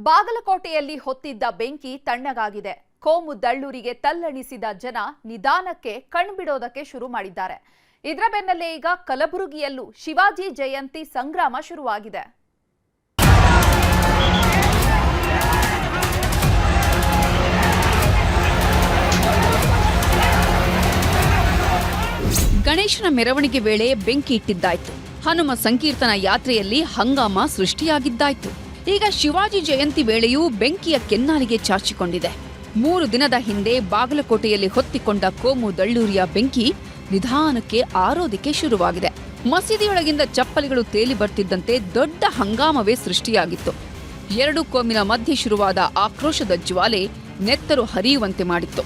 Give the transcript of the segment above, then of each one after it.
ಬಾಗಲಕೋಟೆಯಲ್ಲಿ ಹೊತ್ತಿದ್ದ ಬೆಂಕಿ ತಣ್ಣಗಾಗಿದೆ. ಕೋಮು ದಳ್ಳೂರಿಗೆ ತಲ್ಲಣಿಸಿದ ಜನ ನಿಧಾನಕ್ಕೆ ಕಣ್ಬಿಡೋದಕ್ಕೆ ಶುರು ಮಾಡಿದ್ದಾರೆ. ಇದರ ಬೆನ್ನಲ್ಲೇ ಈಗ ಕಲಬುರಗಿಯಲ್ಲೂ ಶಿವಾಜಿ ಜಯಂತಿ ಸಂಗ್ರಾಮ ಶುರುವಾಗಿದೆ. ಗಣೇಶನ ಮೆರವಣಿಗೆ ವೇಳೆ ಬೆಂಕಿ ಇಟ್ಟಿದ್ದಾಯ್ತು. ಹನುಮ ಸಂಕೀರ್ತನ ಯಾತ್ರೆಯಲ್ಲಿ ಹಂಗಾಮ ಸೃಷ್ಟಿಯಾಗಿದ್ದಾಯ್ತು. ಈಗ ಶಿವಾಜಿ ಜಯಂತಿ ವೇಳೆಯೂ ಬೆಂಕಿಯ ಕೆನ್ನಾಲಿಗೆ ಚಾಚಿಕೊಂಡಿದೆ. 3 ದಿನದ ಹಿಂದೆ ಬಾಗಲಕೋಟೆಯಲ್ಲಿ ಹೊತ್ತಿಕೊಂಡ ಕೋಮು ದಳ್ಳೂರಿಯ ಬೆಂಕಿ ನಿಧಾನಕ್ಕೆ ಆರೋದಕ್ಕೆ ಶುರುವಾಗಿದೆ. ಮಸೀದಿಯೊಳಗಿಂದ ಚಪ್ಪಲಿಗಳು ತೇಲಿ ಬರ್ತಿದ್ದಂತೆ ದೊಡ್ಡ ಹಂಗಾಮವೇ ಸೃಷ್ಟಿಯಾಗಿತ್ತು. 2 ಕೋಮಿನ ಮಧ್ಯೆ ಶುರುವಾದ ಆಕ್ರೋಶದ ಜ್ವಾಲೆ ನೆತ್ತರು ಹರಿಯುವಂತೆ ಮಾಡಿತ್ತು.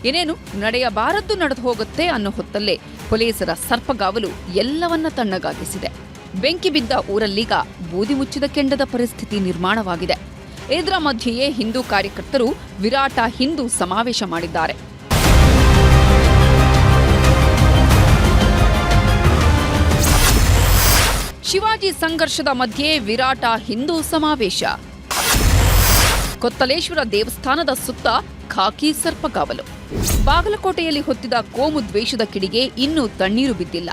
ಏನೇನು ನಡೆಯಬಾರದ್ದು ನಡೆದು ಹೋಗುತ್ತೆ ಅನ್ನೋ ಹೊತ್ತಲ್ಲೇ ಪೊಲೀಸರ ಸರ್ಪಗಾವಲು ಎಲ್ಲವನ್ನ ತಣ್ಣಗಾಗಿಸಿದೆ. ಬೆಂಕಿ ಬಿದ್ದ ಊರಲ್ಲೀಗ ಬೂದಿ ಮುಚ್ಚಿದ ಕೆಂಡದ ಪರಿಸ್ಥಿತಿ ನಿರ್ಮಾಣವಾಗಿದೆ. ಇದರ ಮಧ್ಯೆಯೇ ಹಿಂದೂ ಕಾರ್ಯಕರ್ತರು ವಿರಾಟ ಹಿಂದೂ ಸಮಾವೇಶ ಮಾಡಿದ್ದಾರೆ. ಶಿವಾಜಿ ಸಂಘರ್ಷದ ಮಧ್ಯೆ ವಿರಾಟ ಹಿಂದೂ ಸಮಾವೇಶ. ಕೊತ್ತಲೇಶ್ವರ ದೇವಸ್ಥಾನದ ಸುತ್ತ ಖಾಕಿ ಸರ್ಪಗಾವಲು. ಬಾಗಲಕೋಟೆಯಲ್ಲಿ ಹೊತ್ತಿದ ಕೋಮು ದ್ವೇಷದ ಕಿಡಿಗೆ ಇನ್ನೂ ತಣ್ಣೀರು ಬಿದ್ದಿಲ್ಲ.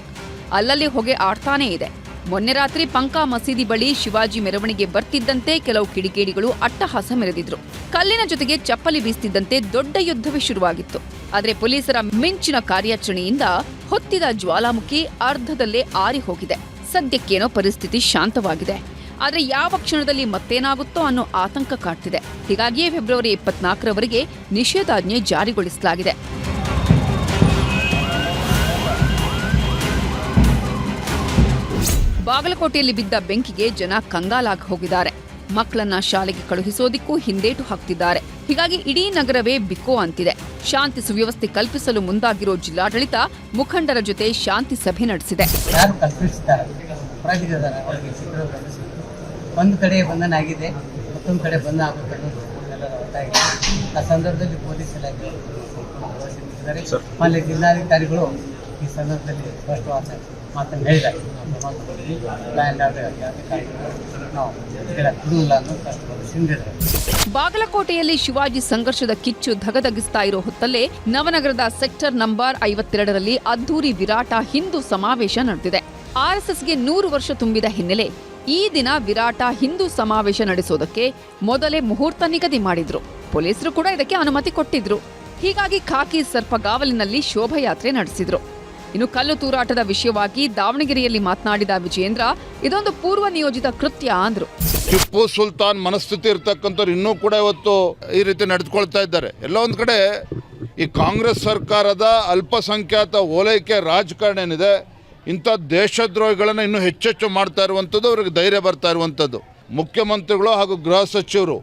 ಅಲ್ಲಲ್ಲಿ ಹೊಗೆ ಆಡ್ತಾನೇ ಇದೆ. ಮೊನ್ನೆ ರಾತ್ರಿ ಪಂಕಾ ಮಸೀದಿ ಬಳಿ ಶಿವಾಜಿ ಮೆರವಣಿಗೆ ಬರ್ತಿದ್ದಂತೆ ಕೆಲವು ಕಿಡಿಗೇಡಿಗಳು ಅಟ್ಟಹಾಸ ಮೆರೆದಿದ್ರು. ಕಲ್ಲಿನ ಜೊತೆಗೆ ಚಪ್ಪಲಿ ಬೀಸ್ತಿದ್ದಂತೆ ದೊಡ್ಡ ಯುದ್ಧವೇ ಶುರುವಾಗಿತ್ತು. ಆದರೆ ಪೊಲೀಸರ ಮಿಂಚಿನ ಕಾರ್ಯಾಚರಣೆಯಿಂದ ಹೊತ್ತಿದ ಜ್ವಾಲಾಮುಖಿ ಅರ್ಧದಲ್ಲೇ ಆರಿ ಹೋಗಿದೆ. ಸದ್ಯಕ್ಕೇನೋ ಪರಿಸ್ಥಿತಿ ಶಾಂತವಾಗಿದೆ. ಆದರೆ ಯಾವ ಕ್ಷಣದಲ್ಲಿ ಮತ್ತೇನಾಗುತ್ತೋ ಅನ್ನೋ ಆತಂಕ ಕಾಡ್ತಿದೆ. ಹೀಗಾಗಿಯೇ ಫೆಬ್ರವರಿ 24ರವರೆಗೆ ನಿಷೇಧಾಜ್ಞೆ ಜಾರಿಗೊಳಿಸಲಾಗಿದೆ. ಬಾಗಲಕೋಟೆಯಲ್ಲಿ ಬಿದ್ದ ಬೆಂಕಿಗೆ ಜನ ಕಂಗಾಲಾಗಿ ಹೋಗಿದ್ದಾರೆ. ಮಕ್ಕಳನ್ನ ಶಾಲೆಗೆ ಕಳುಹಿಸೋದಿಕ್ಕೂ ಹಿಂದೇಟು ಹಾಕ್ತಿದ್ದಾರೆ. ಹೀಗಾಗಿ ಇಡೀ ನಗರವೇ ಬಿಕೋ ಅಂತಿದೆ. ಶಾಂತಿ ಸುವ್ಯವಸ್ಥೆ ಕಲ್ಪಿಸಲು ಮುಂದಾಗಿರೋ ಜಿಲ್ಲಾಡಳಿತ ಮುಖಂಡರ ಜೊತೆ ಶಾಂತಿ ಸಭೆ ನಡೆಸಿದೆ. ಒಂದು ಕಡೆ ಬಂಧನ ಆಗಿದೆ, ಮತ್ತೊಂದು ಕಡೆ ಬಂಧನ ಆಗಬೇಕು. ಆ ಸಂದರ್ಭದಲ್ಲಿ ಪೊಲೀಸ್ ಇಲಾಖೆ ಅಲ್ಲಿ ಜಿಲ್ಲಾಧಿಕಾರಿಗಳು ಈ ಸಂದರ್ಭದಲ್ಲಿ ಸ್ಪಷ್ಟವಾದ ಮಾತನ್ನು ಹೇಳಿದ್ದಾರೆ. ಬಾಗಲಕೋಟೆಯಲ್ಲಿ ಶಿವಾಜಿ ಸಂಘರ್ಷದ ಕಿಚ್ಚು ಧಗಧಗಿಸ್ತಾ ಇರೋ ಹೊತ್ತಲ್ಲೇ ನವನಗರದ ಸೆಕ್ಟರ್ ನಂಬರ್ 52ರಲ್ಲಿ ಅದ್ದೂರಿ ವಿರಾಟ ಹಿಂದೂ ಸಮಾವೇಶ ನಡೆದಿದೆ. ಆರ್ಎಸ್ಎಸ್ಗೆ 100 ವರ್ಷ ತುಂಬಿದ ಹಿನ್ನೆಲೆ ಈ ದಿನ ವಿರಾಟ ಹಿಂದೂ ಸಮಾವೇಶ ನಡೆಸೋದಕ್ಕೆ ಮೊದಲೇ ಮುಹೂರ್ತ ನಿಗದಿ ಮಾಡಿದ್ರು. ಪೊಲೀಸರು ಕೂಡ ಇದಕ್ಕೆ ಅನುಮತಿ ಕೊಟ್ಟಿದ್ರು. ಹೀಗಾಗಿ ಖಾಕಿ ಸರ್ಪಗಾವಲಿನಲ್ಲಿ ಶೋಭಾಯಾತ್ರೆ ನಡೆಸಿದ್ರು. ಇನ್ನು ಕಲ್ಲು ತೂರಾಟದ ವಿಷಯವಾಗಿ ದಾವಣಗೆರೆಯಲ್ಲಿ ಮಾತನಾಡಿದ ವಿಜಯೇಂದ್ರ, ಇದೊಂದು ಪೂರ್ವ ನಿಯೋಜಿತ ಕೃತ್ಯ ಅಂದ್ರು. ಟಿಪ್ಪು ಸುಲ್ತಾನ್ ಮನಸ್ಥಿತಿ ಇರ್ತಕ್ಕಂಥವ್ರು ಇನ್ನೂ ಕೂಡ ಇವತ್ತು ಈ ರೀತಿ ನಡೆದುಕೊಳ್ತಾ ಇದ್ದಾರೆ. ಎಲ್ಲ ಒಂದ್ ಕಡೆ ಈ ಕಾಂಗ್ರೆಸ್ ಸರ್ಕಾರದ ಅಲ್ಪಸಂಖ್ಯಾತ ಓಲೈಕೆ ರಾಜಕಾರಣ ಏನಿದೆ, ಇಂಥ ದೇಶದ್ರೋಹಿಗಳನ್ನು ಇನ್ನೂ ಹೆಚ್ಚೆಚ್ಚು ಮಾಡ್ತಾ ಇರುವಂಥದ್ದು, ಅವ್ರಿಗೆ ಧೈರ್ಯ ಬರ್ತಾ ಇರುವಂಥದ್ದು. ಮುಖ್ಯಮಂತ್ರಿಗಳು ಹಾಗೂ ಗೃಹ ಸಚಿವರು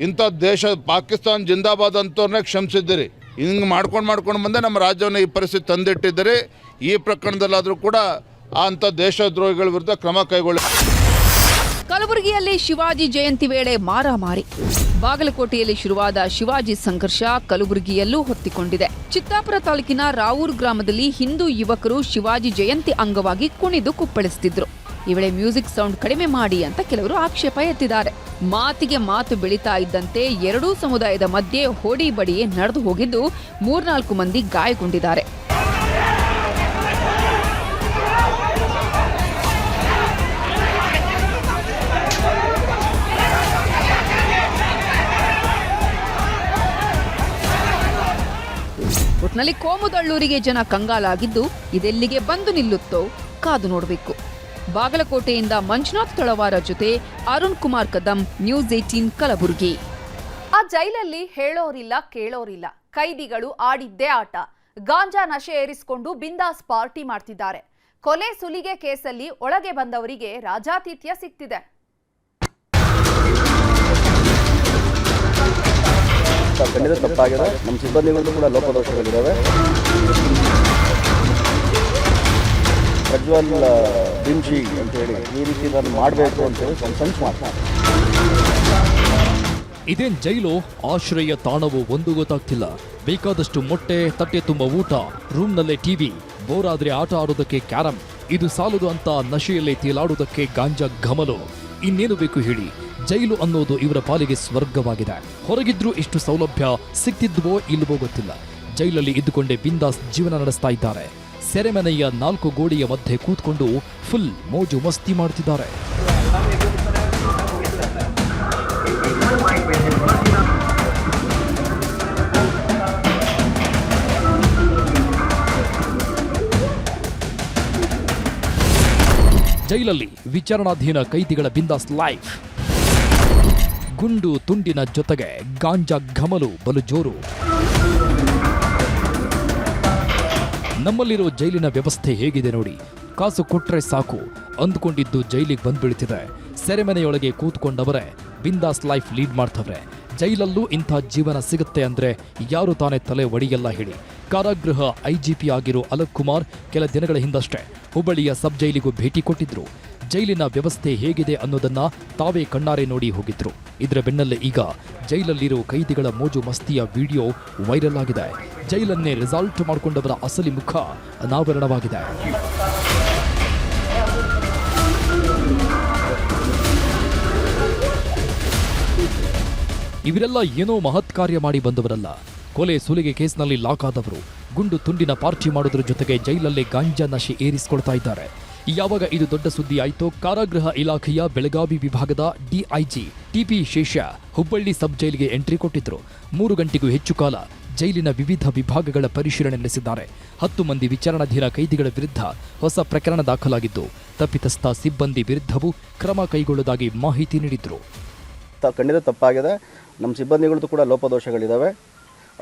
ಇಂಥ ದೇಶ ಪಾಕಿಸ್ತಾನ ಜಿಂದಾಬಾದ್ ಅಂತವ್ರನ್ನೇ ಕ್ಷಮಿಸಿದ್ದೀರಿ. ಹಿಂಗೆ ಮಾಡ್ಕೊಂಡು ಬಂದೆ ನಮ್ಮ ರಾಜ್ಯವನ್ನು ಈ ಪರಿಸ್ಥಿತಿ ತಂದಿಟ್ಟಿದ್ದಾರೆ. ಈ ಪ್ರಕರಣದಲ್ಲಾದರೂ ಕೂಡ ಅಂಥ ದೇಶದ್ರೋಹಿಗಳ ವಿರುದ್ಧ ಕ್ರಮ ಕೈಗೊಳ್ಳಿ. ಕಲಬುರಗಿಯಲ್ಲಿ ಶಿವಾಜಿ ಜಯಂತಿ ವೇಳೆ ಮಾರಾಮಾರಿ. ಬಾಗಲಕೋಟೆಯಲ್ಲಿ ಶುರುವಾದ ಶಿವಾಜಿ ಸಂಘರ್ಷ ಕಲಬುರಗಿಯಲ್ಲೂ ಹೊತ್ತಿಕೊಂಡಿದೆ. ಚಿತ್ತಾಪುರ ತಾಲೂಕಿನ ರಾವೂರ್ ಗ್ರಾಮದಲ್ಲಿ ಹಿಂದೂ ಯುವಕರು ಶಿವಾಜಿ ಜಯಂತಿ ಅಂಗವಾಗಿ ಕುಣಿದು ಕುಪ್ಪಳಿಸುತ್ತಿದ್ರು. ಈ ವೇಳೆ ಮ್ಯೂಸಿಕ್ ಸೌಂಡ್ ಕಡಿಮೆ ಮಾಡಿ ಅಂತ ಕೆಲವರು ಆಕ್ಷೇಪ ಎತ್ತಿದ್ದಾರೆ. ಮಾತಿಗೆ ಮಾತು ಬೆಳೀತಾ ಇದ್ದಂತೆ ಎರಡೂ ಸಮುದಾಯದ ಮಧ್ಯೆ ಹೊಡಿ ಬಡಿಯೇ ನಡೆದು ಹೋಗಿದ್ದು 3-4 ಮಂದಿ ಗಾಯಗೊಂಡಿದ್ದಾರೆ. ಒಟ್ನಲ್ಲಿ ಕೋಮು ದಳ್ಳೂರಿಗೆ ಜನ ಕಂಗಾಲಾಗಿದ್ದು ಇದೆಲ್ಲಿಗೆ ಬಂದು ನಿಲ್ಲುತ್ತೋ ಕಾದು ನೋಡಬೇಕು. ಬಾಗಲಕೋಟೆಯಿಂದ ಮಂಜುನಾಥ್ ತಳವಾರ ಜೊತೆ ಅರುಣ್ ಕುಮಾರ್ ಕದಂ, ನ್ಯೂಸ್ 18 ಕಲಬುರಗಿ. ಆ ಜೈಲಲ್ಲಿ ಹೇಳೋರಿಲ್ಲ ಕೇಳೋರಿಲ್ಲ. ಕೈದಿಗಳು ಆಡಿದ್ದೇ ಆಟ. ಗಾಂಜಾ ನಶೆ ಏರಿಸಿಕೊಂಡು ಬಿಂದಾಸ್ ಪಾರ್ಟಿ ಮಾಡ್ತಿದ್ದಾರೆ. ಕೊಲೆ ಸುಲಿಗೆ ಕೇಸಲ್ಲಿ ಒಳಗೆ ಬಂದವರಿಗೆ ರಾಜಾತಿಥ್ಯ ಸಿಗ್ತಿದೆ. ಖಂಡಿತ ತಪ್ಪಾಗಿದೆ. ನಮ್ಮ ಸಿಬ್ಬಂದಿಗಳು ಕೂಡ ಲೋಪದೋಷಗಳಿದ್ದಾವೆ. ಪ್ರಜ್ವಲ್ ಬಿಂಜಿ ಅಂತೇಳಿ ಈ ರೀತಿ ನಾನು ಮಾಡಬೇಕು ಅಂತೇಳಿ ಸಂಚು ಮಾಡ್ತಾರೆ. ಇದೇನ್ ಜೈಲು ಆಶ್ರಯ ತಾಣವು ಒಂದು ಗೊತ್ತಾಗ್ತಿಲ್ಲ. ಬೇಕಾದಷ್ಟು ಮೊಟ್ಟೆ, ತಟ್ಟೆ ತುಂಬ ಊಟ, ರೂಮ್ನಲ್ಲೇ ಟಿವಿ, ಬೋರ್ ಆದ್ರೆ ಆಟ ಆಡೋದಕ್ಕೆ ಕ್ಯಾರಂ. ಇದು ಸಾಲದು ಅಂತ ನಶೆಯಲ್ಲೇ ತೇಲಾಡೋದಕ್ಕೆ ಗಾಂಜಾ ಘಮಲು. ಇನ್ನೇನು ಬೇಕು ಹೇಳಿ? ಜೈಲು ಅನ್ನೋದು ಇವರ ಪಾಲಿಗೆ ಸ್ವರ್ಗವಾಗಿದೆ. ಹೊರಗಿದ್ರೂ ಇಷ್ಟು ಸೌಲಭ್ಯ ಸಿಗ್ತಿದ್ವೋ ಇಲ್ವೋ ಗೊತ್ತಿಲ್ಲ. ಜೈಲಲ್ಲಿ ಇದ್ದುಕೊಂಡೇ ಬಿಂದಾಸ್ ಜೀವನ ನಡೆಸ್ತಾ ಇದ್ದಾರೆ. ಸೆರೆಮನೆಯ 4 ಗೋಡೆಯ ಮಧ್ಯೆ ಕೂತ್ಕೊಂಡು ಫುಲ್ ಮೋಜು ಮಸ್ತಿ ಮಾಡುತ್ತಿದ್ದಾರೆ. ಜೈಲಲ್ಲಿ ವಿಚಾರಣಾಧೀನ ಕೈದಿಗಳ ಬಿಂದಾಸ್ ಲೈಫ್. ಗುಂಡು ತುಂಡಿನ ಜೊತೆಗೆ ಗಾಂಜಾ ಘಮಲು ಬಲು ಜೋರು. ನಮ್ಮಲ್ಲಿರೋ ಜೈಲಿನ ವ್ಯವಸ್ಥೆ ಹೇಗಿದೆ ನೋಡಿ. ಕಾಸು ಕೊಟ್ರೆ ಸಾಕು ಅಂದ್ಕೊಂಡಿದ್ದು ಜೈಲಿಗೆ ಬಂದ್ಬೀಳ್ತಿದೆ. ಸೆರೆಮನೆಯೊಳಗೆ ಕೂತ್ಕೊಂಡವರೇ ಬಿಂದಾಸ್ ಲೈಫ್ ಲೀಡ್ ಮಾಡ್ತವ್ರೆ. ಜೈಲಲ್ಲೂ ಇಂಥ ಜೀವನ ಸಿಗುತ್ತೆ ಅಂದ್ರೆ ಯಾರು ತಾನೇ ತಲೆ ಒಡೆಯಲ್ಲ ಹೇಳಿ. ಕಾರಾಗೃಹ ಐಜಿಪಿ ಆಗಿರೋ ಅಲಕ್ ಕುಮಾರ್ ಕೆಲ ದಿನಗಳ ಹಿಂದಷ್ಟೇ ಹುಬ್ಬಳ್ಳಿಯ ಸಬ್ ಜೈಲಿಗೂ ಭೇಟಿ ಕೊಟ್ಟಿದ್ರು. ಜೈಲಿನ ವ್ಯವಸ್ಥೆ ಹೇಗಿದೆ ಅನ್ನೋದನ್ನ ತಾವೇ ಕಣ್ಣಾರೆ ನೋಡಿ ಹೋಗಿದ್ರು. ಇದರ ಬೆನ್ನಲ್ಲೇ ಈಗ ಜೈಲಲ್ಲಿರೋ ಕೈದಿಗಳ ಮೋಜು ಮಸ್ತಿಯ ವಿಡಿಯೋ ವೈರಲ್ ಆಗಿದೆ. ಜೈಲನ್ನೇ ರಿಸಾಲ್ಟ್ ಮಾಡಿಕೊಂಡವರ ಅಸಲಿ ಮುಖ ಅನಾವರಣವಾಗಿದೆ. ಇವರೆಲ್ಲ ಏನೋ ಮಹತ್ ಕಾರ್ಯ ಮಾಡಿ ಬಂದವರಲ್ಲ. ಕೊಲೆ ಸುಲಿಗೆ ಕೇಸ್ನಲ್ಲಿ ಲಾಕ್ ಆದವರು. ಗುಂಡು ತುಂಡಿನ ಪಾರ್ಟಿ ಮಾಡೋದ್ರ ಜೊತೆಗೆ ಜೈಲಲ್ಲೇ ಗಾಂಜಾ ನಶೆ ಏರಿಸಿಕೊಳ್ತಾ ಇದ್ದಾರೆ. ಯಾವಾಗ ಇದು ದೊಡ್ಡ ಸುದ್ದಿ ಆಯಿತೋ ಕಾರಾಗೃಹ ಇಲಾಖೆಯ ಬೆಳಗಾವಿ ವಿಭಾಗದ ಡಿಐಜಿ ಟಿಪಿ ಶೇಷ ಹುಬ್ಬಳ್ಳಿ ಸಬ್ ಜೈಲಿಗೆ ಎಂಟ್ರಿ ಕೊಟ್ಟಿದ್ರು. 3 ಗಂಟೆಗೂ ಹೆಚ್ಚು ಕಾಲ ಜೈಲಿನ ವಿವಿಧ ವಿಭಾಗಗಳ ಪರಿಶೀಲನೆ ನಡೆಸಿದ್ದಾರೆ. 10 ಮಂದಿ ವಿಚಾರಣಾಧೀನ ಕೈದಿಗಳ ವಿರುದ್ಧ ಹೊಸ ಪ್ರಕರಣ ದಾಖಲಾಗಿದ್ದು ತಪ್ಪಿತಸ್ಥ ಸಿಬ್ಬಂದಿ ವಿರುದ್ಧವೂ ಕ್ರಮ ಕೈಗೊಳ್ಳುವುದಾಗಿ ಮಾಹಿತಿ ನೀಡಿದ್ರು. ಖಂಡಿತ ತಪ್ಪಾಗಿದೆ. ನಮ್ಮ ಸಿಬ್ಬಂದಿಗಳದ್ದು ಕೂಡ ಲೋಪದೋಷಗಳಿದ್ದಾವೆ.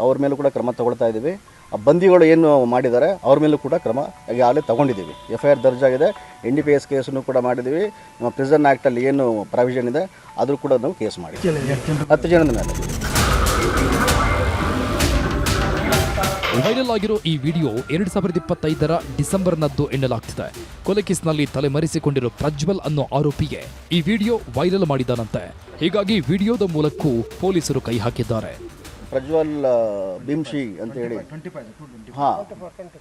ಅವ್ರ ಮೇಲೂ ಕೂಡ ಕ್ರಮ ತಗೊಳ್ತಾ ಇದ್ದೀವಿ. ಆ ಬಂದಿಗಳು ಏನು ಮಾಡಿದ್ದಾರೆ ಅವ್ರ ಮೇಲೂ ಕೂಡ ಕ್ರಮ ಈಗಾಗಲೇ ತಗೊಂಡಿದ್ದೀವಿ. FIR ದರ್ಜಾಗಿದೆ. NDPS ಕೇಸನ್ನು ಕೂಡ ಮಾಡಿದ್ದೀವಿ. ನಮ್ಮ ಪ್ರಿಸನ್ ಆ್ಯಕ್ಟಲ್ಲಿ ಏನು ಪ್ರಾವಿಷನ್ ಇದೆ ಆದರೂ ಕೂಡ ನಾವು ಕೇಸ್ ಮಾಡಿದ್ದೀವಿ. 10 ಜನದ ಮೇಲೆ. ವೈರಲ್ ಆಗಿರೋ ಈ ವಿಡಿಯೋ 2025ರ ಡಿಸೆಂಬರ್ನದ್ದು ಎನ್ನಲಾಗ್ತಿದೆ. ಕೊಲೆ ಕೇಸ್ನಲ್ಲಿ ತಲೆಮರೆಸಿಕೊಂಡಿರೋ ಪ್ರಜ್ವಲ್ ಅನ್ನೋ ಆರೋಪಿಗೆ ಈ ವಿಡಿಯೋ ವೈರಲ್ ಮಾಡಿದಾನಂತೆ. ಹೀಗಾಗಿ ವಿಡಿಯೋದ ಮೂಲಕವೂ ಪೊಲೀಸರು ಕೈ ಹಾಕಿದ್ದಾರೆ. ಪ್ರಜ್ವಲ್ ಭೀಮ್ಶಿ ಅಂತ ಹೇಳಿ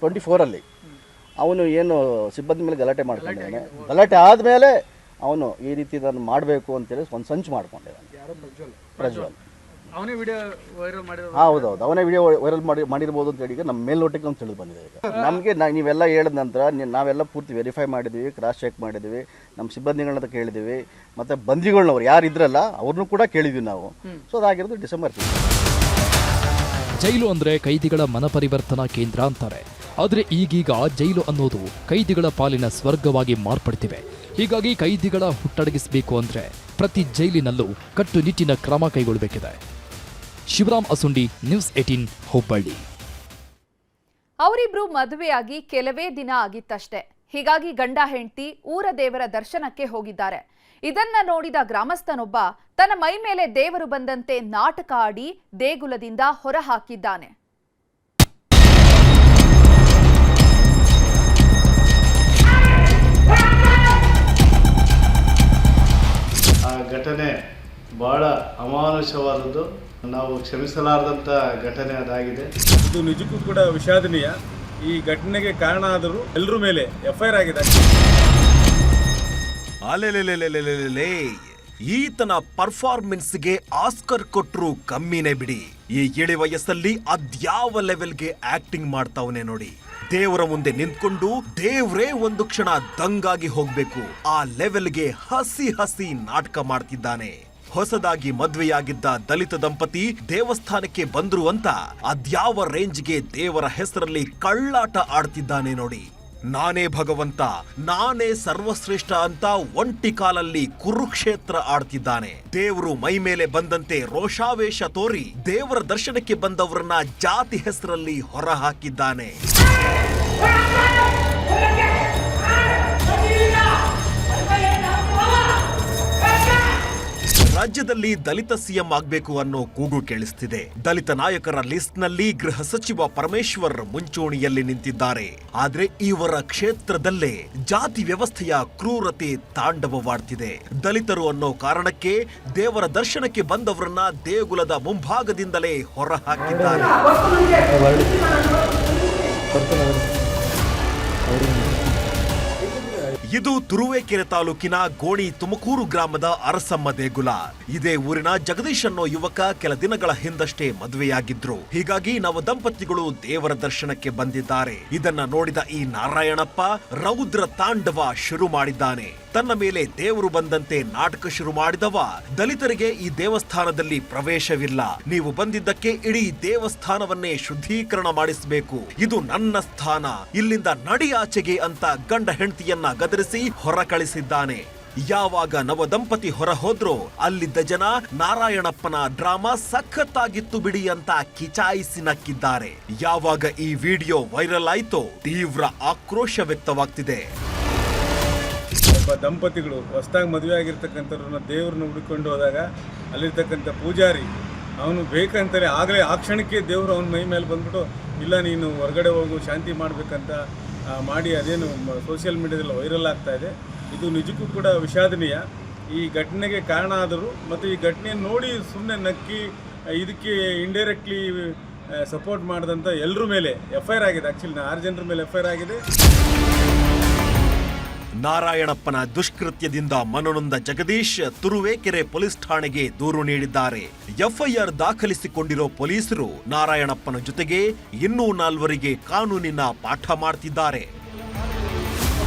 24ಅಲ್ಲಿ ಅವನು ಏನು ಸಿಬ್ಬಂದಿ ಮೇಲೆ ಗಲಾಟೆ ಮಾಡ್ಕೊಂಡಿದ್ದಾನೆ. ಗಲಾಟೆ ಆದಮೇಲೆ ಅವನು ಈ ರೀತಿ ನಾನು ಮಾಡಬೇಕು ಅಂತೇಳಿ ಒಂದು ಸಂಚು ಮಾಡ್ಕೊಂಡಿದ್ದಾನೆ. ಪ್ರಜ್ವಲ್ ಅವನೇ ವಿಡಿಯೋ ವೈರಲ್ ಮಾಡಿರೋದು. ಹೌದೌದು, ಅವನೇ ವಿಡಿಯೋ ವೈರಲ್ ಮಾಡಿರ್ಬೋದು ಅಂತ ಹೇಳಿ ನಮ್ಮ ಮೇಲ್ನೋಟಕ್ಕೆ ನಮ್ಗೆ ತಿಳಿದು ಬಂದಿದೆ. ಈಗ ನಮಗೆ ನೀವೆಲ್ಲ ಹೇಳಿದ ನಂತರ ನಾವೆಲ್ಲ ಪೂರ್ತಿ ವೆರಿಫೈ ಮಾಡಿದ್ದೀವಿ, ಕ್ರಾಸ್ ಚೆಕ್ ಮಾಡಿದ್ದೀವಿ, ನಮ್ಮ ಸಿಬ್ಬಂದಿಗಳನ್ನ ಕೇಳಿದ್ದೀವಿ, ಮತ್ತು ಬಂದಿಗಳನ್ನವ್ರು ಯಾರು ಇದ್ರಲ್ಲ ಅವ್ರನ್ನೂ ಕೂಡ ಕೇಳಿದ್ವಿ ನಾವು. So ಅದಾಗಿರೋದು December. ಜೈಲು ಅಂದ್ರೆ ಕೈದಿಗಳ ಮನಪರಿವರ್ತನಾ ಕೇಂದ್ರ ಅಂತಾರೆ. ಆದರೆ ಈಗೀಗ ಜೈಲು ಅನ್ನೋದು ಕೈದಿಗಳ ಪಾಲಿನ ಸ್ವರ್ಗವಾಗಿ ಮಾರ್ಪಡ್ತಿವೆ. ಹೀಗಾಗಿ ಕೈದಿಗಳ ಹುಟ್ಟಡಗಿಸಬೇಕು ಅಂದ್ರೆ ಪ್ರತಿ ಜೈಲಿನಲ್ಲೂ ಕಟ್ಟುನಿಟ್ಟಿನ ಕ್ರಮ ಕೈಗೊಳ್ಳಬೇಕಿದೆ. ಶಿವರಾಮ್ ಅಸುಂಡಿ, ನ್ಯೂಸ್ 18 ಹುಬ್ಬಳ್ಳಿ. ಅವರಿಬ್ರು ಮದುವೆಯಾಗಿ ಕೆಲವೇ ದಿನ ಆಗಿತ್ತಷ್ಟೇ. ಹೀಗಾಗಿ ಗಂಡ ಹೆಂಡತಿ ಊರ ದೇವರ ದರ್ಶನಕ್ಕೆ ಹೋಗಿದ್ದಾರೆ. ಇದನ್ನ ನೋಡಿದ ಗ್ರಾಮಸ್ಥನೊಬ್ಬ ತನ್ನ ಮೈ ಮೇಲೆ ದೇವರು ಬಂದಂತೆ ನಾಟಕ ಆಡಿ ದೇಗುಲದಿಂದ ಹೊರಹಾಕಿದ್ದಾನೆ. ಆ ಘಟನೆ ಬಹಳ ಅಮಾನುಷವಾದದ್ದು. ನಾವು ಕ್ಷಮಿಸಲಾರದಂಥ ಘಟನೆ ಅದಾಗಿದೆ. ಇದು ನಿಜಕ್ಕೂ ಕೂಡ ವಿಷಾದನೀಯ. ಈ ಘಟನೆಗೆ ಕಾರಣ ಆದರೂ ಎಲ್ಲರ ಮೇಲೆ FIR ಆಗಿದೆ. ಅಲೆಲೆಲೆಲೆಲೆಲೆಲೆ, ಈತನ ಪರ್ಫಾರ್ಮೆನ್ಸ್ಗೆ ಆಸ್ಕರ್ ಕೊಟ್ರು ಕಮ್ಮಿನೇ ಬಿಡಿ. ಈ ಇಳಿ ವಯಸ್ಸಲ್ಲಿ ಅದ್ಯಾವ ಲೆವೆಲ್ಗೆ ಆಕ್ಟಿಂಗ್ ಮಾಡ್ತಾವನೆ ನೋಡಿ. ದೇವರ ಮುಂದೆ ನಿಂತ್ಕೊಂಡು ದೇವ್ರೇ ಒಂದು ಕ್ಷಣ ದಂಗಾಗಿ ಹೋಗ್ಬೇಕು ಆ ಲೆವೆಲ್ಗೆ ಹಸಿ ಹಸಿ ನಾಟಕ ಮಾಡ್ತಿದ್ದಾನೆ. ಹೊಸದಾಗಿ ಮದ್ವೆಯಾಗಿದ್ದ ದಲಿತ ದಂಪತಿ ದೇವಸ್ಥಾನಕ್ಕೆ ಬಂದ್ರು ಅಂತ ಅದ್ಯಾವ ರೇಂಜ್ಗೆ ದೇವರ ಹೆಸರಲ್ಲಿ ಕಳ್ಳಾಟ ಆಡ್ತಿದ್ದಾನೆ ನೋಡಿ. ನಾನೇ ಭಗವಂತ, ನಾನೇ ಸರ್ವಶ್ರೇಷ್ಠ ಅಂತ ಒಂಟಿ ಕಾಲಲ್ಲಿ ಕುರುಕ್ಷೇತ್ರ ಆಡ್ತಿದ್ದಾನೆ. ದೇವರು ಮೈ ಮೇಲೆ ಬಂದಂತೆ ರೋಷಾವೇಶ ತೋರಿ ದೇವರ ದರ್ಶನಕ್ಕೆ ಬಂದವರನ್ನ ಜಾತಿ ಹೆಸರಲ್ಲಿ ಹೊರ ಹಾಕಿದ್ದಾನೆ. ರಾಜ್ಯದಲ್ಲಿ ದಲಿತ ಸಿಎಂ ಆಗ್ಬೇಕು ಅನ್ನೋ ಕೂಗು ಕೇಳಿಸ್ತಿದೆ. ದಲಿತ ನಾಯಕರ ಲಿಸ್ಟ್ ನಲ್ಲಿ ಗೃಹ ಸಚಿವ ಪರಮೇಶ್ವರ್ ಮುಂಚೂಣಿಯಲ್ಲಿ ನಿಂತಿದ್ದಾರೆ. ಆದ್ರೆ ಇವರ ಕ್ಷೇತ್ರದಲ್ಲೇ ಜಾತಿ ವ್ಯವಸ್ಥೆಯ ಕ್ರೂರತೆ ತಾಂಡವವಾಡ್ತಿದೆ. ದಲಿತರು ಅನ್ನೋ ಕಾರಣಕ್ಕೆ ದೇವರ ದರ್ಶನಕ್ಕೆ ಬಂದವರನ್ನ ದೇಗುಲದ ಮುಂಭಾಗದಿಂದಲೇ ಹೊರ ಹಾಕಿದ್ದಾರೆ. ಇದು ತುರುವೇಕೆರೆ ತಾಲೂಕಿನ ಗೋಣಿ ತುಮಕೂರು ಗ್ರಾಮದ ಅರಸಮ್ಮ ದೇಗುಲ. ಇದೇ ಊರಿನ ಜಗದೀಶ್ ಅನ್ನೋ ಯುವಕ ಕೆಲ ದಿನಗಳ ಹಿಂದಷ್ಟೇ ಮದುವೆಯಾಗಿದ್ರು. ಹೀಗಾಗಿ ನವ ದಂಪತಿಗಳು ದೇವರ ದರ್ಶನಕ್ಕೆ ಬಂದಿದ್ದಾರೆ. ಇದನ್ನ ನೋಡಿದ ಈ ನಾರಾಯಣಪ್ಪ ರೌದ್ರ ತಾಂಡವ ಶುರು ಮಾಡಿದ್ದಾನೆ. ತನ್ನ ಮೇಲೆ ದೇವರು ಬಂದಂತೆ ನಾಟಕ ಶುರು ಮಾಡಿದವ, ದಲಿತರಿಗೆ ಈ ದೇವಸ್ಥಾನದಲ್ಲಿ ಪ್ರವೇಶವಿಲ್ಲ, ನೀವು ಬಂದಿದ್ದಕ್ಕೆ ಇಡೀ ದೇವಸ್ಥಾನವನ್ನೇ ಶುದ್ಧೀಕರಣ ಮಾಡಿಸಬೇಕು, ಇದು ನನ್ನ ಸ್ಥಾನ, ಇಲ್ಲಿಂದ ನಡಿಯಾಚೆಗೆ ಅಂತ ಗಂಡ ಹೆಂಡತಿಯನ್ನ ಗದರಿಸಿ ಹೊರ ಕಳಿಸಿದ್ದಾನೆ. ಯಾವಾಗ ನವ ದಂಪತಿ ಹೊರ ಹೋದ್ರೋ ಅಲ್ಲಿದ್ದ ಜನ ನಾರಾಯಣಪ್ಪನ ಡ್ರಾಮಾ ಸಖತ್ತಾಗಿತ್ತು ಬಿಡಿ ಅಂತ ಕಿಚಾಯಿಸಿ ನಕ್ಕಿದ್ದಾರೆ. ಯಾವಾಗ ಈ ವಿಡಿಯೋ ವೈರಲ್ ಆಯ್ತೋ ತೀವ್ರ ಆಕ್ರೋಶ ವ್ಯಕ್ತವಾಗ್ತಿದೆ. ಒಬ್ಬ ದಂಪತಿಗಳು ಹೊಸದಾಗಿ ಮದುವೆ ಆಗಿರ್ತಕ್ಕಂಥವ್ರನ್ನ ದೇವ್ರನ್ನ ಹುಡುಕೊಂಡು ಹೋದಾಗ ಅಲ್ಲಿರ್ತಕ್ಕಂಥ ಪೂಜಾರಿ ಅವನು ಬೇಕಂತಲೇ ಆಗಲೇ ಆ ಕ್ಷಣಕ್ಕೆ ದೇವರು ಅವನ ಮೈ ಮೇಲೆ ಬಂದ್ಬಿಟ್ಟು ಇಲ್ಲ ನೀನು ಹೊರಗಡೆ ಹೋಗು ಶಾಂತಿ ಮಾಡಬೇಕಂತ ಮಾಡಿ ಅದೇನು ಸೋಷಿಯಲ್ ಮೀಡಿಯಾದಲ್ಲಿ ವೈರಲ್ ಆಗ್ತಾ ಇದೆ. ಇದು ನಿಜಕ್ಕೂ ಕೂಡ ವಿಷಾದನೀಯ. ಈ ಘಟನೆಗೆ ಕಾರಣ ಆದರು ಮತ್ತು ಈ ಘಟನೆಯನ್ನು ನೋಡಿ ಸುಮ್ಮನೆ ನಕ್ಕಿ ಇದಕ್ಕೆ ಇಂಡೈರೆಕ್ಟ್ಲಿ ಸಪೋರ್ಟ್ ಮಾಡಿದಂಥ ಎಲ್ಲರ ಮೇಲೆ FIR ಆಗಿದೆ. ಆ್ಯಕ್ಚುಲಿ 6 ಜನರ ಮೇಲೆ FIR ಆಗಿದೆ. ನಾರಾಯಣಪ್ಪನ ದುಷ್ಕೃತ್ಯದಿಂದ ಮನನೊಂದ ಜಗದೀಶ್ ತುರುವೇಕೆರೆ ಪೊಲೀಸ್ ಠಾಣೆಗೆ ದೂರು ನೀಡಿದ್ದಾರೆ. FIR ದಾಖಲಿಸಿಕೊಂಡಿರೋ ಪೊಲೀಸರು ನಾರಾಯಣಪ್ಪನ ಜೊತೆಗೆ ಇನ್ನೂ 4 ಕಾನೂನಿನ ಪಾಠ ಮಾಡ್ತಿದ್ದಾರೆ.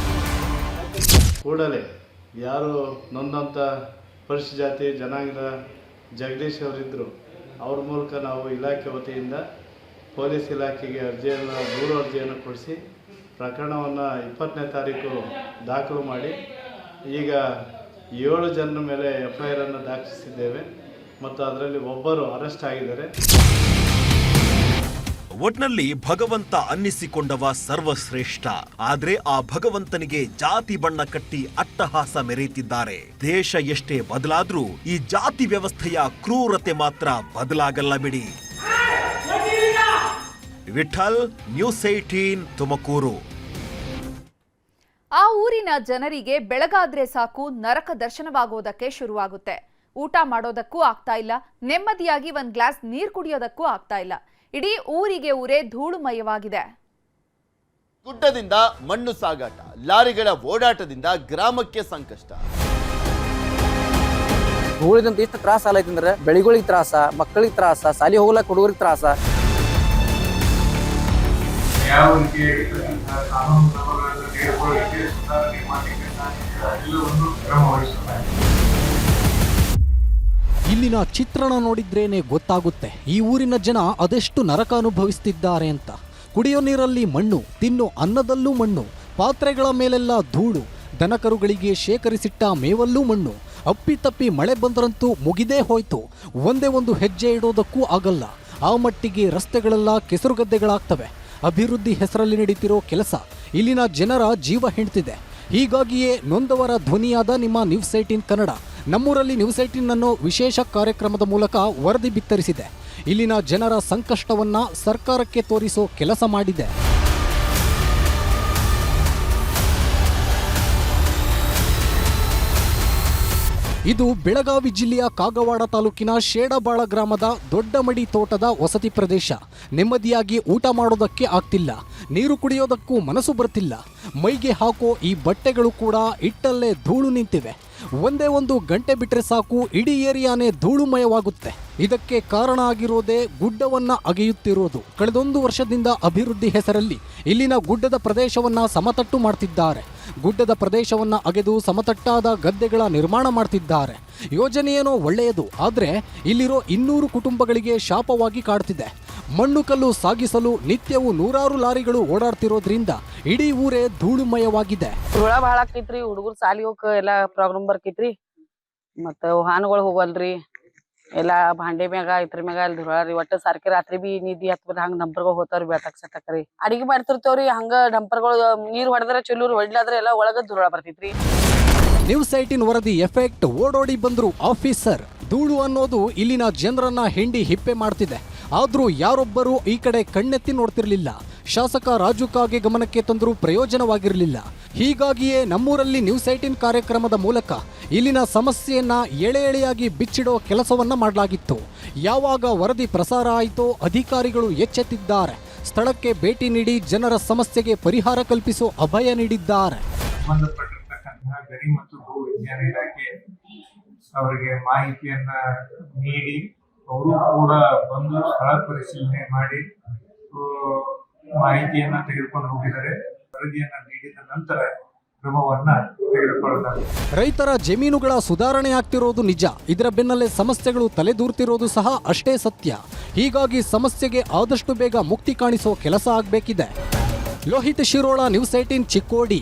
ಕೂಡಲೇ ಯಾರು ನೊಂದಂಥ ಪರಿಶಿಷ್ಟ ಜಾತಿ ಜನಾಂಗದ ಜಗದೀಶ್ ಅವರಿದ್ದರು, ಅವ್ರ ಮೂಲಕ ನಾವು ಇಲಾಖೆ ವತಿಯಿಂದ ಪೊಲೀಸ್ ಇಲಾಖೆಗೆ ದೂರು ಅರ್ಜಿಯನ್ನು ಕೊಡಿಸಿ ಪ್ರಕರಣವನ್ನು 20ನೇ ತಾರೀಕು ದಾಖಲು ಮಾಡಿ ಈಗ 7 ಜನರ ಮೇಲೆ FIR ಅನ್ನು ದಾಖಲಿಸಿದ್ದೇವೆ ಮತ್ತು ಅದರಲ್ಲಿ ಒಬ್ಬರು ಅರೆಸ್ಟ್ ಆಗಿದ್ದಾರೆ. ಒಟ್ನಲ್ಲಿ ಭಗವಂತ ಅನ್ನಿಸಿಕೊಂಡವ ಸರ್ವಶ್ರೇಷ್ಠ. ಆದ್ರೆ ಆ ಭಗವಂತನಿಗೆ ಜಾತಿ ಬಣ್ಣ ಕಟ್ಟಿ ಅಟ್ಟಹಾಸ ಮೆರೆಯುತ್ತಿದ್ದಾರೆ. ದೇಶ ಎಷ್ಟೇ ಬದಲಾದ್ರೂ ಈ ಜಾತಿ ವ್ಯವಸ್ಥೆಯ ಕ್ರೂರತೆ ಮಾತ್ರ ಬದಲಾಗಲ್ಲ ಬಿಡಿ. ವಿಠಲ್, ನ್ಯೂಸ್ 18 ತುಮಕೂರು. ಆ ಊರಿನ ಜನರಿಗೆ ಬೆಳಗಾದ್ರೆ ಸಾಕು ನರಕ ದರ್ಶನವಾಗೋದಕ್ಕೆ ಶುರುವಾಗುತ್ತೆ. ಊಟ ಮಾಡೋದಕ್ಕೂ ಆಗ್ತಾ ಇಲ್ಲ, ನೆಮ್ಮದಿಯಾಗಿ ಒಂದ್ ಗ್ಲಾಸ್ ನೀರು ಕುಡಿಯೋದಕ್ಕೂ ಆಗ್ತಾ ಇಲ್ಲ. ಇಡೀ ಊರಿಗೆ ಊರೇ ಧೂಳುಮಯವಾಗಿದೆ. ಗುಡ್ಡದಿಂದ ಮಣ್ಣು ಸಾಗಾಟ, ಲಾರಿಗಳ ಓಡಾಟದಿಂದ ಗ್ರಾಮಕ್ಕೆ ಸಂಕಷ್ಟ. ಧೂಳಿದಂತ ಎಷ್ಟು ತ್ರಾಸ ಆಲೈತಂದ್ರೆ ಬೆಳಿಗಳಿಗೆ ತ್ರಾಸ, ಮಕ್ಕಳಿಗೆ ತ್ರಾಸ, ಸಾಲಿ ಹೋಗ್ಲಕ್ಕ ಹುಡುಗರಿಗೆ ತ್ರಾಸ. ಯಾವ ರೀತಿಯಾಗಿ ಕಾನೂನು ಕ್ರಮಗಳನ್ನು ತೆಗೆದುಕೊಳ್ಳಲಿಕ್ಕೆ ಸುಧಾರಣೆ ಮಾಡಲಿಕ್ಕೆ ಎಲ್ಲವನ್ನು ಕ್ರಮ ವಹಿಸುತ್ತಾರೆ. ಇಲ್ಲಿನ ಚಿತ್ರಣ ನೋಡಿದ್ರೇನೆ ಗೊತ್ತಾಗುತ್ತೆ ಈ ಊರಿನ ಜನ ಅದೆಷ್ಟು ನರಕ ಅನುಭವಿಸ್ತಿದ್ದಾರೆ ಅಂತ. ಕುಡಿಯೋ ನೀರಲ್ಲಿ ಮಣ್ಣು, ತಿನ್ನೋ ಅನ್ನದಲ್ಲೂ ಮಣ್ಣು, ಪಾತ್ರೆಗಳ ಮೇಲೆಲ್ಲ ಧೂಳು, ದನಕರುಗಳಿಗೆ ಶೇಖರಿಸಿಟ್ಟ ಮೇವಲ್ಲೂ ಮಣ್ಣು. ಅಪ್ಪಿತಪ್ಪಿ ಮಳೆ ಬಂದರಂತೂ ಮುಗಿದೇ ಹೋಯ್ತು, ಒಂದೇ ಒಂದು ಹೆಜ್ಜೆ ಇಡೋದಕ್ಕೂ ಆಗಲ್ಲ. ಆ ಮಟ್ಟಿಗೆ ರಸ್ತೆಗಳೆಲ್ಲ ಕೆಸರುಗದ್ದೆಗಳಾಗ್ತವೆ. ಅಭಿವೃದ್ಧಿ ಹೆಸರಲ್ಲಿ ನಡೀತಿರೋ ಕೆಲಸ ಇಲ್ಲಿನ ಜನರ ಜೀವ ಹಿಂಡ್ತಿದೆ. ಹೀಗಾಗಿಯೇ ನೊಂದವರ ಧ್ವನಿಯಾದ ನಿಮ್ಮ ನ್ಯೂಸ್ 18 ಕನ್ನಡ ನಮ್ಮೂರಲ್ಲಿ ನ್ಯೂಸ್ 18 ಅನ್ನೋ ವಿಶೇಷ ಕಾರ್ಯಕ್ರಮದ ಮೂಲಕ ವರದಿ ಬಿತ್ತರಿಸಿದೆ. ಇಲ್ಲಿನ ಜನರ ಸಂಕಷ್ಟವನ್ನ ಸರ್ಕಾರಕ್ಕೆ ತೋರಿಸೋ ಕೆಲಸ ಮಾಡಿದೆ. ಇದು ಬೆಳಗಾವಿ ಜಿಲ್ಲೆಯ ಕಾಗವಾಡ ತಾಲೂಕಿನ ಶೇಡಬಾಳ ಗ್ರಾಮದ ದೊಡ್ಡಮಡಿ ತೋಟದ ವಸತಿ ಪ್ರದೇಶ. ನೆಮ್ಮದಿಯಾಗಿ ಊಟ ಮಾಡೋದಕ್ಕೆ ಆಗ್ತಿಲ್ಲ, ನೀರು ಕುಡಿಯೋದಕ್ಕೂ ಮನಸ್ಸು ಬರ್ತಿಲ್ಲ. ಮೈಗೆ ಹಾಕೋ ಈ ಬಟ್ಟೆಗಳು ಕೂಡ ಇಟ್ಟಲ್ಲೇ ಧೂಳು ನಿಂತಿವೆ. ಒಂದೇ ಒಂದು ಗಂಟೆ ಬಿಟ್ಟರೆ ಸಾಕು ಇಡೀ ಏರಿಯಾನೇ ಧೂಳುಮಯವಾಗುತ್ತೆ. ಇದಕ್ಕೆ ಕಾರಣ ಆಗಿರೋದೇ ಗುಡ್ಡವನ್ನ ಅಗೆಯುತ್ತಿರೋದು. ಕಳೆದೊಂದು ವರ್ಷದಿಂದ ಅಭಿವೃದ್ಧಿ ಹೆಸರಲ್ಲಿ ಇಲ್ಲಿನ ಗುಡ್ಡದ ಪ್ರದೇಶವನ್ನ ಸಮತಟ್ಟು ಮಾಡ್ತಿದ್ದಾರೆ. ಗುಡ್ಡದ ಪ್ರದೇಶವನ್ನ ಅಗೆದು ಸಮತಟ್ಟಾದ ಗದ್ದೆಗಳ ನಿರ್ಮಾಣ ಮಾಡ್ತಿದ್ದಾರೆ. ಯೋಜನೆಯೇನೋ ಒಳ್ಳೆಯದು, ಆದರೆ ಇಲ್ಲಿರೋ 200 ಕುಟುಂಬಗಳಿಗೆ ಶಾಪವಾಗಿ ಕಾಡ್ತಿದೆ. ಮಣ್ಣು ಕಲ್ಲು ಸಾಗಿಸಲು ನಿತ್ಯವೂ 100 ಲಾರಿಗಳು ಓಡಾಡ್ತಿರೋದ್ರಿಂದ ಇಡೀ ಊರೇ ಧೂಳುಮಯವಾಗಿದೆ. ಧೂಳ ಭಾಳ ಆಕೈತ್ರಿ, ಹುಡುಗರು ಸಾಲಿ ಹೋಗಕ್ಕೆ ಎಲ್ಲಾ ಪ್ರಾಬ್ಲಮ್ ಬರ್ಕೈತ್ರಿ. ಮತ್ತ ವಾಹನಗಳು ಹೋಗಲ್ರಿ, ಎಲ್ಲಾ ಭಾಂಡೆ ಮ್ಯಾಗ ಇದ್ರ ಮ್ಯಾಗ ಅಲ್ಲಿ ಧೂಳ ರೀ. ಒಟ್ಟ ಸಾರ್ಕಿ ರಾತ್ರಿ ಬಿ ನಿದ್ದಿ ಹತ್ಬರ್ ಹಂಗ ಡಂಪರ್ಗಳು ಹೋಗ್ತಾವ್ರಿ ಬೆಳತಕ್ ಸತ್ತಕ್ರಿ. ಅಡಿಗೆ ಮಾಡ್ತಿರ್ತೇವ್ರಿ, ಹಂಗ ಡಂಪರ್ಗಳು ನೀರ್ ಹೊಡೆದ್ರೆ ಚಲೂರು ಹೊಡ್ಲಾದ್ರೆ ಎಲ್ಲ ಒಳಗ ಧೂಳ ಬರ್ತೈತ್ರಿ. ನ್ಯೂಸ್ 18 ವರದಿ ಎಫೆಕ್ಟ್. ಓಡೋಡಿ ಬಂದ್ರು ಆಫೀಸರ್. ಧೂಳು ಅನ್ನೋದು ಇಲ್ಲಿನ ಜನರನ್ನ ಹಿಂಡಿ ಹಿಪ್ಪೆ ಮಾಡ್ತಿದೆ. ಆದ್ರೂ ಯಾರೊಬ್ಬರೂ ಈ ಕಡೆ ಕಣ್ಣೆತ್ತಿ ನೋಡ್ತಿರ್ಲಿಲ್ಲ. ಶಾಸಕ ರಾಜು ಕಾಗೆ ಗಮನಕ್ಕೆ ತಂದರೂ ಪ್ರಯೋಜನವಾಗಿರಲಿಲ್ಲ. ಹೀಗಾಗಿಯೇ ನಮ್ಮೂರಲ್ಲಿ ನ್ಯೂಸ್ 18 ಕಾರ್ಯಕ್ರಮದ ಮೂಲಕ ಇಲ್ಲಿನ ಸಮಸ್ಯೆಯನ್ನ ಎಳೆ ಎಳೆಯಾಗಿ ಬಿಚ್ಚಿಡೋ ಕೆಲಸವನ್ನ ಮಾಡಲಾಗಿತ್ತು. ಯಾವಾಗ ವರದಿ ಪ್ರಸಾರ ಆಯಿತೋ ಅಧಿಕಾರಿಗಳು ಎಚ್ಚೆತ್ತಿದ್ದಾರೆ. ಸ್ಥಳಕ್ಕೆ ಭೇಟಿ ನೀಡಿ ಜನರ ಸಮಸ್ಯೆಗೆ ಪರಿಹಾರ ಕಲ್ಪಿಸೋ ಅಭಯ ನೀಡಿದ್ದಾರೆ. ಸಂಬಂಧಪಟ್ಟಿರ್ತಕ್ಕಂಥ ಇರ್ತಕ್ಕಂತಹ ಗಣಿ ಮತ್ತು ಭೂ ವಿಜ್ಞಾನ ಇಲಾಖೆ ಅವರಿಗೆ ಮಾಹಿತಿಯನ್ನ ನೀಡಿ ಅವರು ಕೂಡ ಬಂದು ಸ್ಥಳ ಪರಿಶೀಲನೆ ಮಾಡಿ ಮಾಹಿತಿಯನ್ನ ತೆಗೆದುಕೊಂಡು ಹೋಗಿದ್ದಾರೆ. ವರದಿಯನ್ನ ನೀಡಿದ ನಂತರ ಕ್ರಮವನ್ನ ತೆಗೆದುಕೊಳ್ಳಲಾಗಿದೆ. ರೈತರ ಜಮೀನುಗಳ ಸುಧಾರಣೆ ಆಗ್ತಿರೋದು ನಿಜ. ಇದರ ಬೆನ್ನಲ್ಲೇ ಸಮಸ್ಯೆಗಳು ತಲೆದೂರ್ತಿರೋದು ಸಹ ಅಷ್ಟೇ ಸತ್ಯ. ಹೀಗಾಗಿ ಸಮಸ್ಯೆಗೆ ಆದಷ್ಟು ಬೇಗ ಮುಕ್ತಿ ಕಾಣಿಸೋ ಕೆಲಸ ಆಗಬೇಕಿದೆ. ಲೋಹಿತ್ ಶಿರೋಳ, ನ್ಯೂಸ್ 18 ಚಿಕ್ಕೋಡಿ.